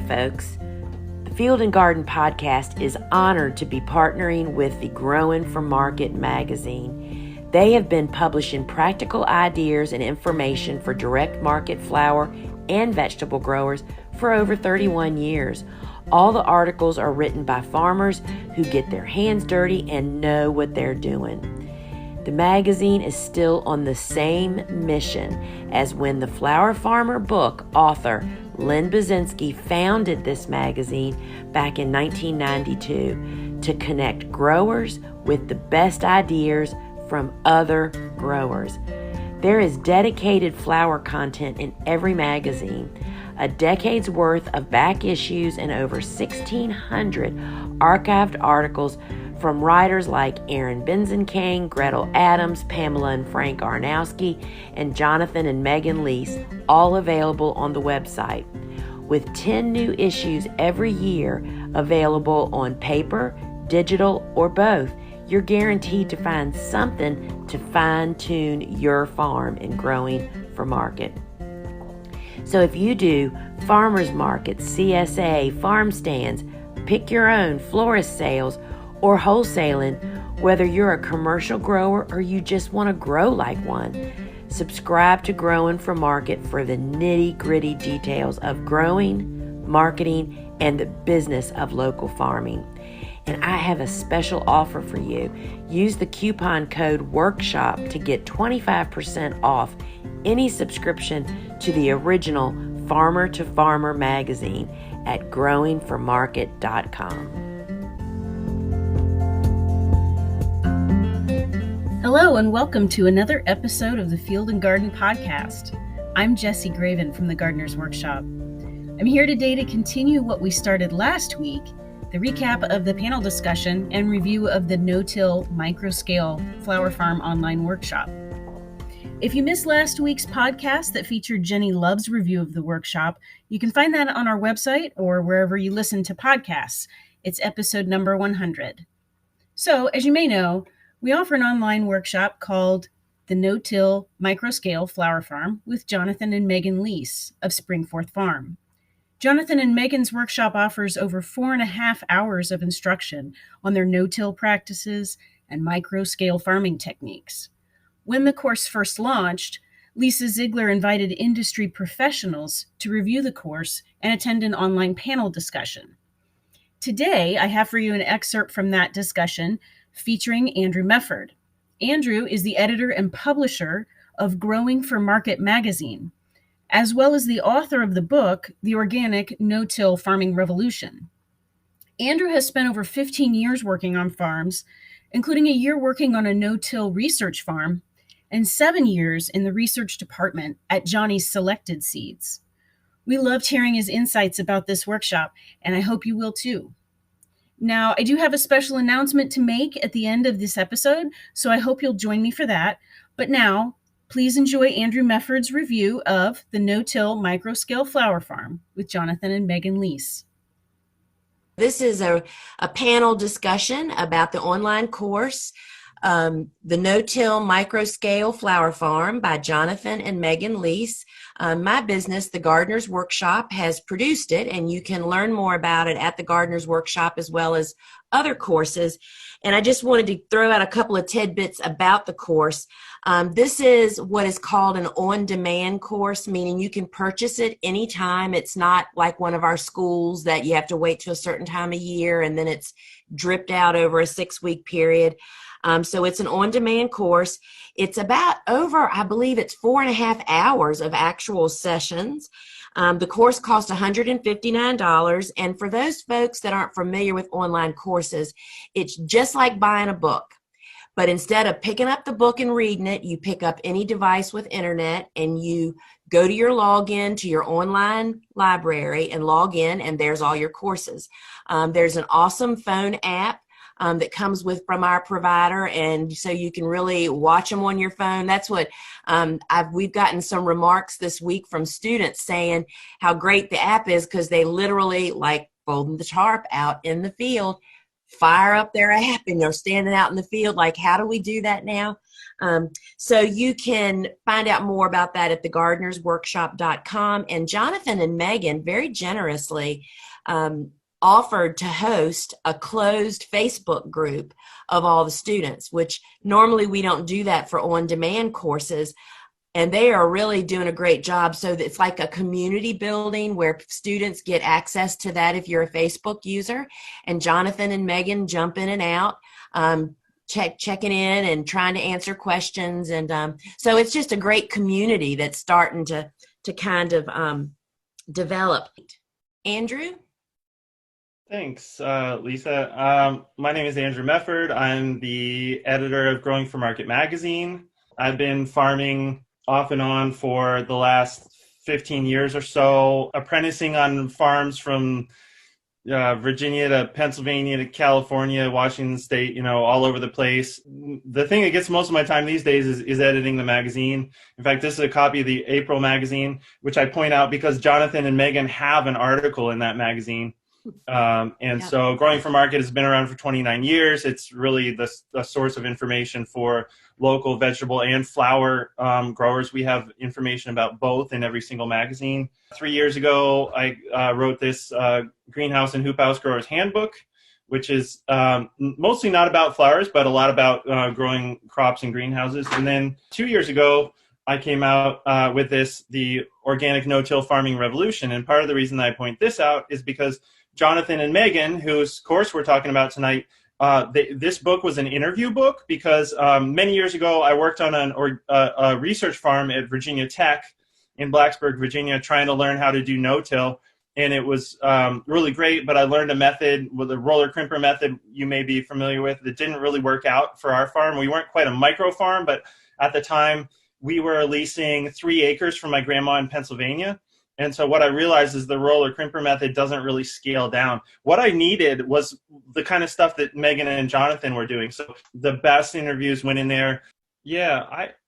folks. The Field and Garden Podcast is honored to be partnering with the Growing for Market magazine. They have been publishing practical ideas and information for direct market flower and vegetable growers for over 31 years. All the articles are written by farmers who get their hands dirty and know what they're doing. The magazine is still on the same mission as when the Flower Farmer book author Lynn Basinski founded this magazine back in 1992 to connect growers with the best ideas from other growers. There is dedicated flower content in every magazine, a decade's worth of back issues, and over 1,600 archived articles from writers like Aaron Benzenkane, Gretel Adams, Pamela and Frank Arnowski, and Jonathan and Megan Lease, all available on the website. With 10 new issues every year available on paper, digital, or both, you're guaranteed to find something to fine-tune your farm in growing for market. So if you do farmers markets, CSA, farm stands, pick your own, florist sales, or wholesaling, whether you're a commercial grower or you just want to grow like one, subscribe to Growing for Market for the nitty-gritty details of growing, marketing, and the business of local farming. And I have a special offer for you. Use the coupon code WORKSHOP to get 25% off any subscription to the original Farmer to Farmer magazine at growingformarket.com. Hello and welcome to another episode of the Field and Garden Podcast. I'm Jessie Graven from the Gardener's Workshop. I'm here today to continue what we started last week, the recap of the panel discussion and review of the NoTill microscale flower farm online workshop. If you missed last week's podcast that featured Jenny Love's review of the workshop, you can find that on our website or wherever you listen to podcasts. It's episode number 100. So, as you may know, we offer an online workshop called the NoTill Microscale Flower Farm with Jonathan and Megan Lease of Springforth Farm. Jonathan and Megan's workshop offers over 4.5 hours of instruction on their no-till practices and microscale farming techniques. When the course first launched, Lisa Ziegler invited industry professionals to review the course and attend an online panel discussion. Today, I have for you an excerpt from that discussion featuring Andrew Mefferd. Andrew is the editor and publisher of Growing for Market magazine, as well as the author of the book, The Organic No-Till Farming Revolution. Andrew has spent over 15 years working on farms, including a year working on a no-till research farm and 7 years in the research department at Johnny's Selected Seeds. We loved hearing his insights about this workshop, and I hope you will too. Now, I do have a special announcement to make at the end of this episode, so I hope you'll join me for that. But now, please enjoy Andrew Mefferd's review of the No-Till Microscale Flower Farm with Jonathan and Megan Lease. This is a panel discussion about the online course, the No-Till Microscale Flower Farm by Jonathan and Megan Lease. My business, The Gardener's Workshop, has produced it, and you can learn more about it at The Gardener's Workshop as well as other courses. And I just wanted to throw out a couple of tidbits about the course. This is what is called an on-demand course, meaning you can purchase it anytime. It's not like one of our schools that you have to wait till a certain time of year and then it's dripped out over a 6-week period. So it's an on-demand course. It's about over, I believe it's 4.5 hours of actual sessions. The course costs $159. And for those folks that aren't familiar with online courses, it's just like buying a book. But instead of picking up the book and reading it, you pick up any device with internet and you go to your login to your online library and log in, and there's all your courses. There's an awesome phone app that comes from our provider, and so you can really watch them on your phone. That's what we've gotten some remarks this week from students saying how great the app is because they literally, like folding the tarp out in the field, fire up their app and they're standing out in the field. Like, how do we do that now? So you can find out more about that at thegardenersworkshop.com. And Jonathan and Megan very generously offered to host a closed Facebook group of all the students, which normally we don't do that for on-demand courses. And they are really doing a great job. So it's like a community building where students get access to that if you're a Facebook user. And Jonathan and Megan jump in and out, checking in and trying to answer questions. And so it's just a great community that's starting to kind of develop. Andrew? Thanks, Lisa. My name is Andrew Mefferd. I'm the editor of Growing for Market magazine. I've been farming off and on for the last 15 years or so, apprenticing on farms from Virginia to Pennsylvania to California, Washington State, all over the place. The thing that gets most of my time these days is editing the magazine. In fact, this is a copy of the April magazine, which I point out because Jonathan and Megan have an article in that magazine. So Growing for Market has been around for 29 years. It's really the source of information for local vegetable and flower growers. We have information about both in every single magazine. 3 years ago, I wrote this Greenhouse and Hoop House Growers Handbook, which is mostly not about flowers, but a lot about growing crops in greenhouses. And then 2 years ago, I came out with the Organic No-Till Farming Revolution. And part of the reason that I point this out is because Jonathan and Megan, whose course we're talking about tonight, this book was an interview book because many years ago I worked on a research farm at Virginia Tech in Blacksburg, Virginia, trying to learn how to do no-till. And it was really great, but I learned a method with a roller crimper method you may be familiar with that didn't really work out for our farm. We weren't quite a micro farm, but at the time we were leasing 3 acres from my grandma in Pennsylvania. And so what I realized is the roller crimper method doesn't really scale down. What I needed was the kind of stuff that Megan and Jonathan were doing. So the best interviews went in there. Yeah,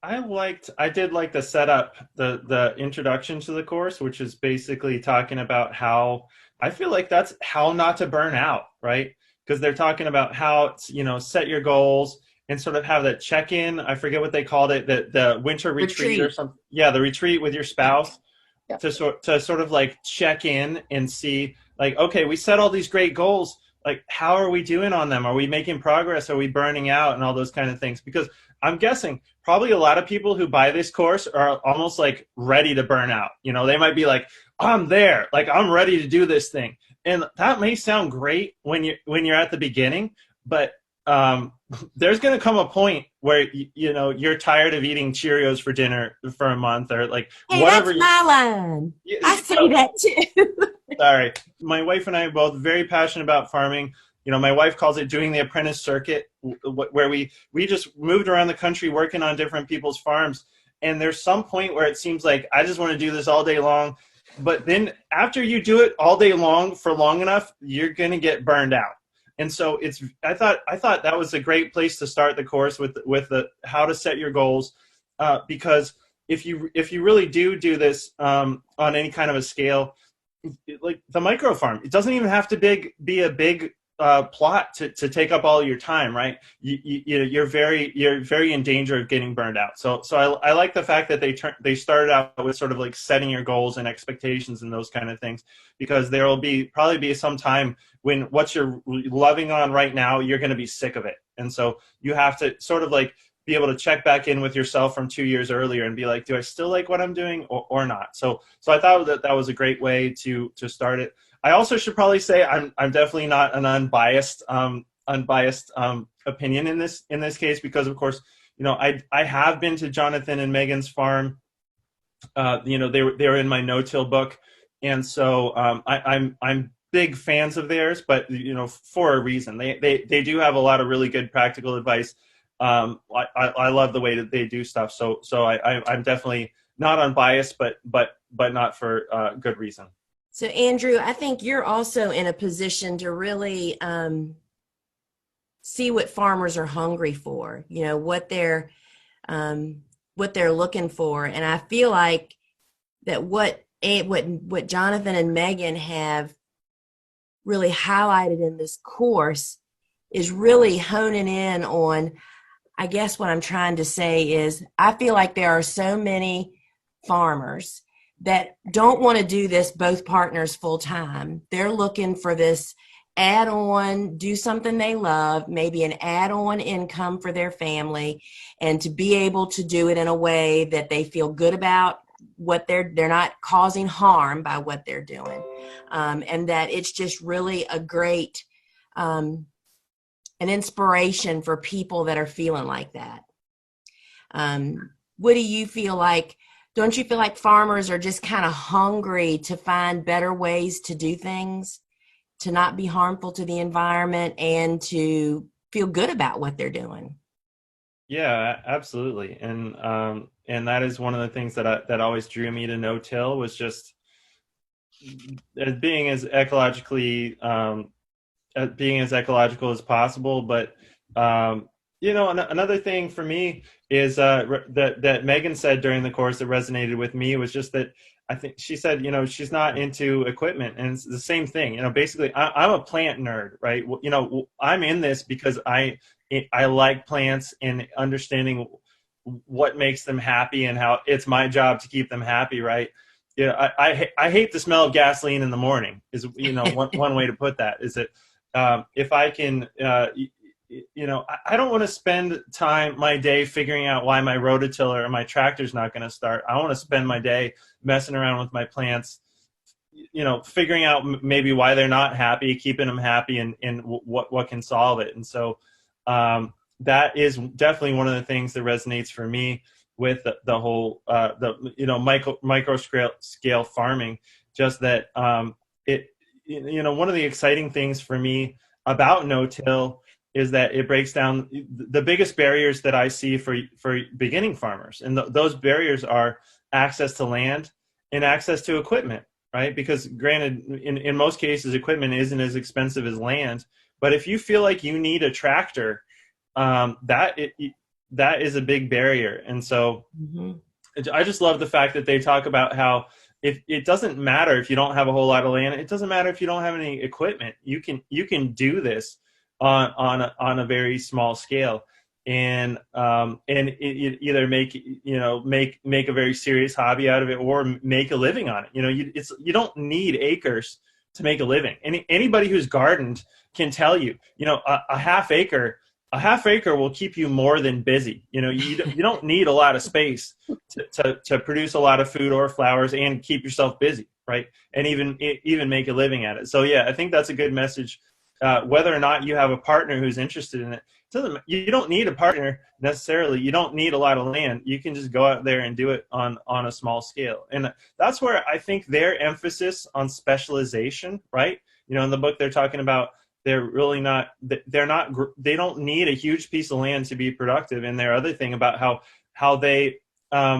I did like the setup, the introduction to the course, which is basically talking about how, I feel like that's how not to burn out, right? Because they're talking about how, set your goals and sort of have that check-in. I forget what they called it, the winter retreat or something. Yeah, the retreat with your spouse. Yep. To sort of like check in and see, like, okay, we set all these great goals. Like, how are we doing on them? Are we making progress? Are we burning out? And all those kind of things. Because I'm guessing probably a lot of people who buy this course are almost like ready to burn out. They might be like, I'm there. Like, I'm ready to do this thing. And that may sound great when you're at the beginning, but there's going to come a point where you're tired of eating Cheerios for dinner for a month, or like, hey, whatever. That's my line. I say that too. Sorry, my wife and I are both very passionate about farming. My wife calls it doing the apprentice circuit, where we just moved around the country working on different people's farms. And there's some point where it seems like I just want to do this all day long. But then after you do it all day long for long enough, you're going to get burned out. And so I thought that was a great place to start the course with the how to set your goals, because if you really do this on any kind of a scale, like the micro farm, it doesn't even have to be a big plot to take up all your time, right? You're very in danger of getting burned out. So I like the fact that they started out with sort of like setting your goals and expectations and those kind of things, because there will probably be some time when what you're loving on right now, you're going to be sick of it. And so you have to sort of like be able to check back in with yourself from 2 years earlier and be like, do I still like what I'm doing or not? So I thought that was a great way to start it. I also should probably say I'm definitely not an unbiased opinion in this case, because of course, I have been to Jonathan and Megan's farm. They were in my no-till book, and so I'm big fans of theirs, but for a reason. They do have a lot of really good practical advice. I love the way that they do stuff. So I'm definitely not unbiased, but not for good reason. So, Andrew, I think you're also in a position to really see what farmers are hungry for, what they're looking for. And I feel like that what Jonathan and Megan have really highlighted in this course is really honing in on, I guess what I'm trying to say is I feel like there are so many farmers that don't want to do this both partners full time. They're looking for this add on, do something they love, maybe an add on income for their family, and to be able to do it in a way that they feel good about what they're not causing harm by what they're doing. And that it's just really a great an inspiration for people that are feeling like that. What do you feel like? Don't you feel like farmers are just kind of hungry to find better ways to do things, to not be harmful to the environment, and to feel good about what they're doing? Yeah, absolutely. And that is one of the things that always drew me to no-till, was just being as ecologically being as ecological as possible. But another thing for me is that Megan said during the course that resonated with me was just that I think she said, she's not into equipment, and it's the same thing. Basically, I'm a plant nerd, right? I'm in this because I like plants and understanding what makes them happy and how it's my job to keep them happy, right? I hate the smell of gasoline in the morning is one way to put that. Is that if I can, I don't want to spend my day figuring out why my rototiller or my tractor's not going to start. I want to spend my day messing around with my plants, figuring out maybe why they're not happy, keeping them happy, and what can solve it. And so that is definitely one of the things that resonates for me with the whole micro scale farming. Just that one of the exciting things for me about no-till is that it breaks down the biggest barriers that I see for beginning farmers. And those barriers are access to land and access to equipment, right? Because granted, in most cases, equipment isn't as expensive as land. But if you feel like you need a tractor, that is a big barrier. And so I just love the fact that they talk about how if it doesn't matter if you don't have a whole lot of land, it doesn't matter if you don't have any equipment. You can do this on a very small scale, and it either make a very serious hobby out of it or make a living on it. You don't need acres to make a living. Anybody who's gardened can tell you, a half acre will keep you more than busy. You don't need a lot of space to produce a lot of food or flowers and keep yourself busy, right? And even make a living at it. So yeah, I think that's a good message. Whether or not you have a partner who's interested in it, you don't need a partner necessarily. You don't need a lot of land. You can just go out there and do it on a small scale. And that's where I think their emphasis on specialization, right? In the book they're talking about they don't need a huge piece of land to be productive. And their other thing about how they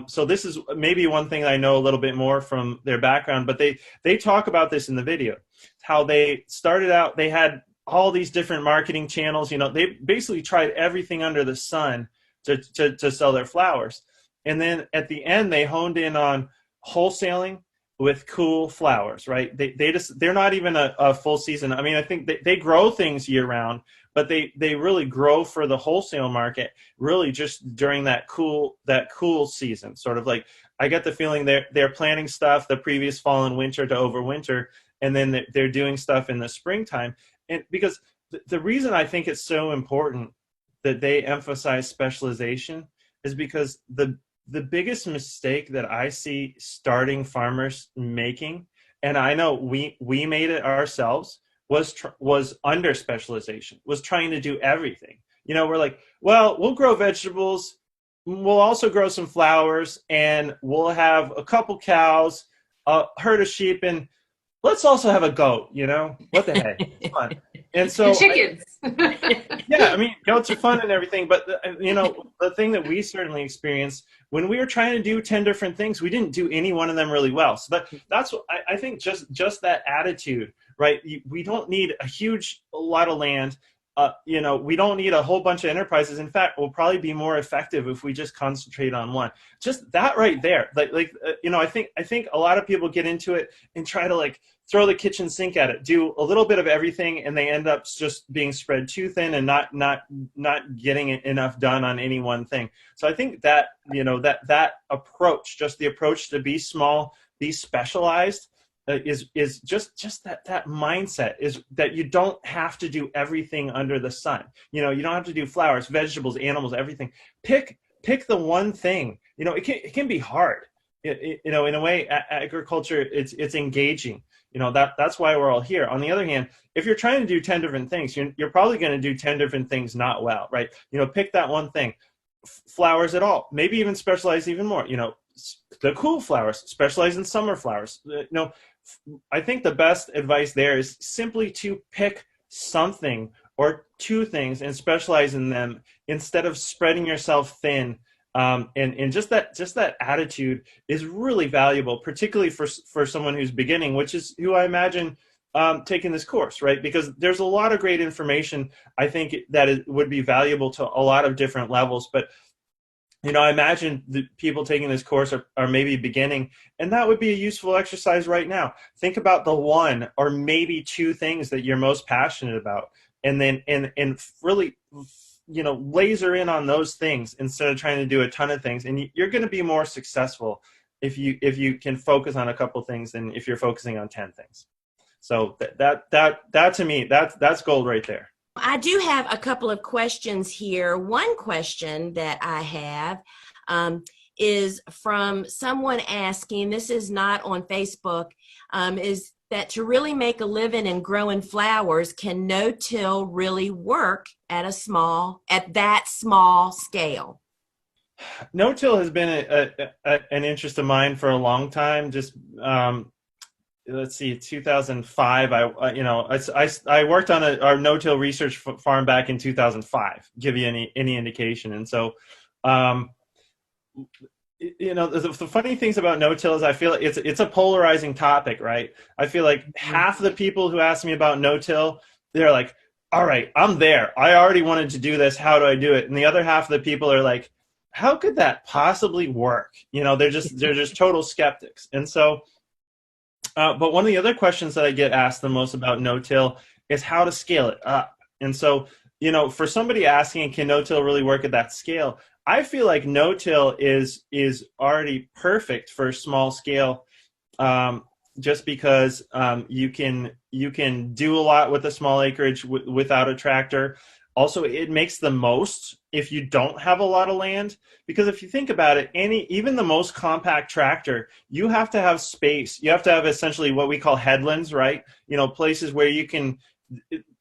so this is maybe one thing I know a little bit more from their background, but they talk about this in the video, how they started out. They had all these different marketing channels. They basically tried everything under the sun to sell their flowers. And then at the end, they honed in on wholesaling with cool flowers, right? They're not even a full season. I mean, I think they grow things year round, but they really grow for the wholesale market really just during that cool season. Sort of like, I get the feeling they're planting stuff the previous fall and winter to overwinter, and then they're doing stuff in the springtime. And because the reason I think it's so important that they emphasize specialization is because the biggest mistake that I see starting farmers making, and I know we made it ourselves, was under specialization, was trying to do everything. We're like, well, we'll grow vegetables, we'll also grow some flowers, and we'll have a couple cows, a herd of sheep, and let's also have a goat. What the heck? Come on. And so and chickens. Yeah, I mean, goats are fun and everything, but the thing that we certainly experienced when we were trying to do 10 different things, we didn't do any one of them really well. So that's what I think. Just that attitude, right? We don't need a lot of land. we don't need a whole bunch of enterprises. In fact, we'll probably be more effective if we just concentrate on one. Just that right there. I think a lot of people get into it and try to like throw the kitchen sink at it, do a little bit of everything, and they end up just being spread too thin and not getting enough done on any one thing. So I think that, that approach, just the approach to be small, be specialized, is just that mindset is that you don't have to do everything under the sun. You don't have to do flowers, vegetables, animals, everything. Pick the one thing. It can be hard. In a way, agriculture, it's engaging. That's why we're all here. On the other hand, if you're trying to do 10 different things, you're probably going to do 10 different things not well, right? Pick that one thing. Flowers at all, maybe even specialize even more. The cool flowers, specialize in summer flowers. I think the best advice there is simply to pick something or two things and specialize in them instead of spreading yourself thin. And just that attitude is really valuable, particularly for someone who's beginning, which is who I imagine taking this course, right? Because there's a lot of great information, I think, that it would be valuable to a lot of different levels. But I imagine the people taking this course are maybe beginning, and that would be a useful exercise right now. Think about the one or maybe two things that you're most passionate about, and then and really, laser in on those things instead of trying to do a ton of things. And you're going to be more successful if you can focus on a couple things than if you're focusing on 10 things. So that to me, that's gold right there. I do have a couple of questions here. One question that I have is from someone asking, this is not on Facebook, is that to really make a living in growing flowers, can no-till really work at that small scale? No-till has been an interest of mine for a long time. Just let's see, 2005. I worked on our no-till research farm back in 2005. Give you any indication. And so, the funny things about no-till is I feel it's a polarizing topic, right? I feel like half the people who ask me about no-till, they're like, all right, I'm there. I already wanted to do this. How do I do it? And the other half of the people are like, how could that possibly work? They're just total skeptics. And so, but one of the other questions that I get asked the most about no-till is how to scale it up. And so, for somebody asking, can no-till really work at that scale? I feel like no-till is already perfect for small scale, just because you can do a lot with a small acreage without a tractor. Also, it makes the most if you don't have a lot of land, because if you think about it, even the most compact tractor, you have to have space. You have to have essentially what we call headlands, right? Places where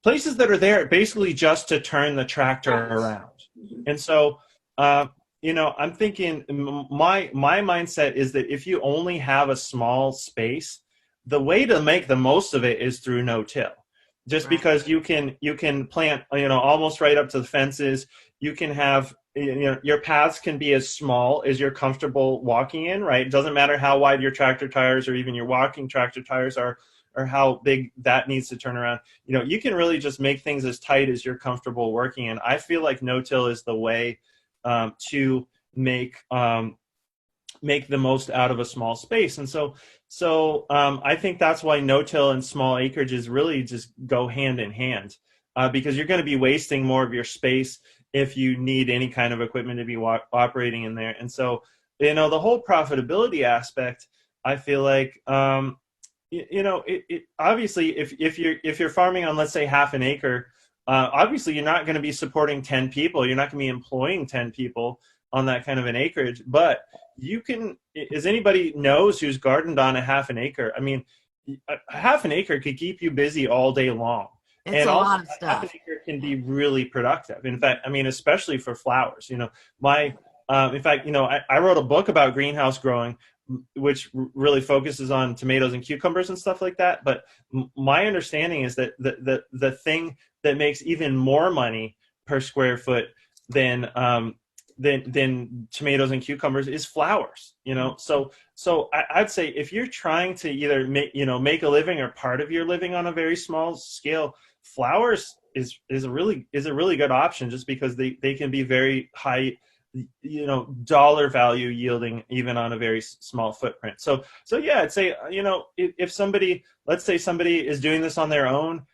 places that are there basically just to turn the tractor around. And so, I'm thinking my mindset is that if you only have a small space, the way to make the most of it is through no-till. Just because you can plant, almost right up to the fences. You can have, your paths can be as small as you're comfortable walking in, right? It doesn't matter how wide your tractor tires or even your walking tractor tires are, or how big that needs to turn around. You can really just make things as tight as you're comfortable working in. I feel like no-till is the way to make the most out of a small space. And so I think that's why no-till and small acreages really just go hand in hand, because you're going to be wasting more of your space if you need any kind of equipment to be operating in there. And so, the whole profitability aspect, I feel like, it obviously if you're farming on, let's say, half an acre, obviously you're not going to be supporting 10 people. You're not going to be employing 10 people on that kind of an acreage, but you can, as anybody knows who's gardened on a half an acre, I mean, a half an acre could keep you busy all day long. It's a lot of stuff. Half an acre can be really productive. In fact, I mean, especially for flowers, in fact, I wrote a book about greenhouse growing, which really focuses on tomatoes and cucumbers and stuff like that. But my understanding is that the thing that makes even more money per square foot than than tomatoes and cucumbers is flowers. So I'd say if you're trying to either make a living or part of your living on a very small scale, flowers is a really good option, just because they can be very high, dollar value yielding even on a very small footprint. So yeah, I'd say, if somebody, let's say somebody is doing this on their own,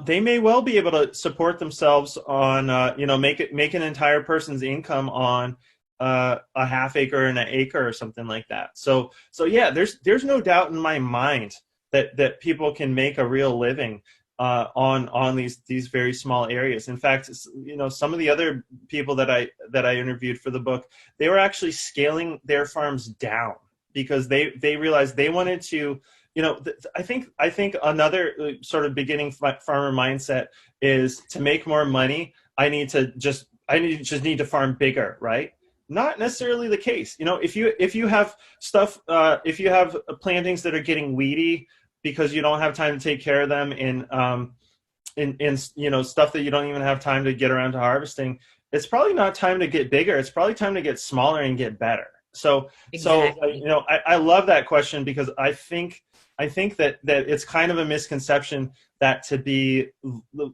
they may well be able to support themselves on, make an entire person's income on a half acre and an acre or something like that. So yeah, there's no doubt in my mind that people can make a real living on these very small areas. In fact, some of the other people that I interviewed for the book, they were actually scaling their farms down because they realized they wanted to. I think another sort of beginning farmer mindset is to make more money. I need to just need to farm bigger, right? Not necessarily the case. If you have stuff, if you have plantings that are getting weedy because you don't have time to take care of them in stuff that you don't even have time to get around to harvesting, it's probably not time to get bigger. It's probably time to get smaller and get better. So exactly. I love that question, because I think that it's kind of a misconception that to be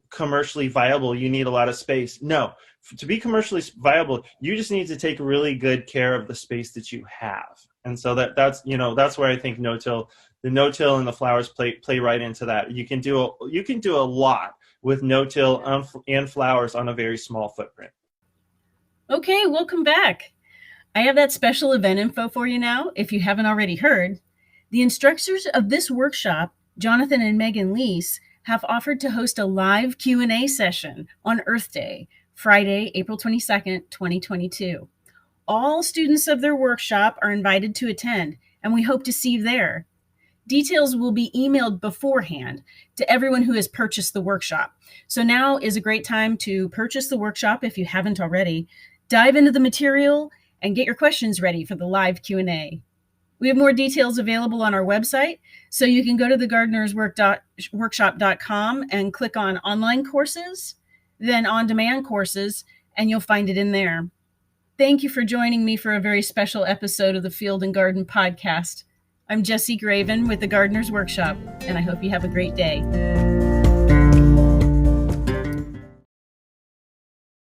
commercially viable, you need a lot of space. No, to be commercially viable, you just need to take really good care of the space that you have. And so that's where I think the no-till and the flowers play right into that. You can do a lot with no-till and flowers on a very small footprint. Okay, welcome back. I have that special event info for you now, if you haven't already heard. The instructors of this workshop, Jonathan and Megan Lease, have offered to host a live Q&A session on Earth Day, Friday, April 22nd, 2022. All students of their workshop are invited to attend, and we hope to see you there. Details will be emailed beforehand to everyone who has purchased the workshop. So now is a great time to purchase the workshop if you haven't already. Dive into the material and get your questions ready for the live Q&A. We have more details available on our website, so you can go to thegardenersworkshop.com and click on online courses, then on-demand courses, and you'll find it in there. Thank you for joining me for a very special episode of the Field and Garden Podcast. I'm Jessie Graven with the Gardener's Workshop, and I hope you have a great day.